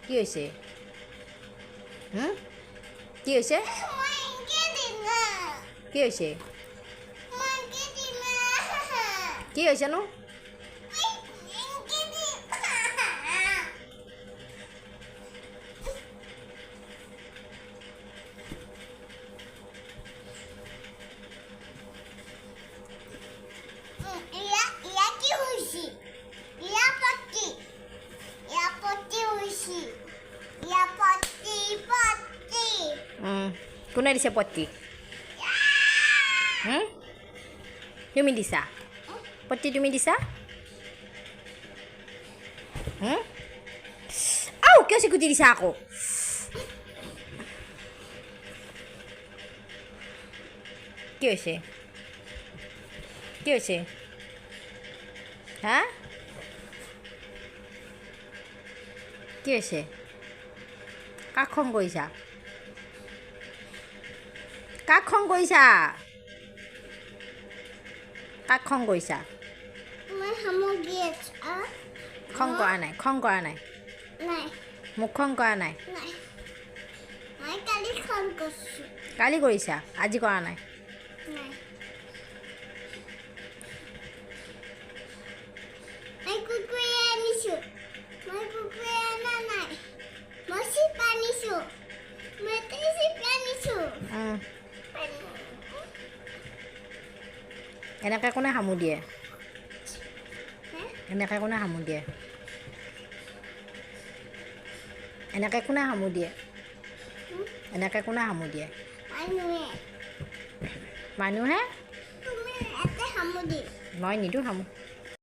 কি হৈছে কি হৈছে কি হৈছে কি হৈছেনো কোনে দিছে পট্টি তুমি দিছা পট্টি তুমি দিছা আও কিয় চিকুটি দিছা আকৌ কি হৈছে কি হৈছে হা কি হৈছে কাক খং কৰিছা কাক খং কৰিছা কাক খং কৰিছা খং কৰা নাই খং কৰা নাই মোক খং কৰা নাই কালি কৰিছা আজি কৰা নাই এনেকৈ কোনে সামু দিয়ে এনেকৈ কোনে সামু দিয়ে এনেকৈ কোনে সামু দিয়ে এনেকৈ কোনে সামু দিয়ে মানুহে মই নিদিওঁ সামু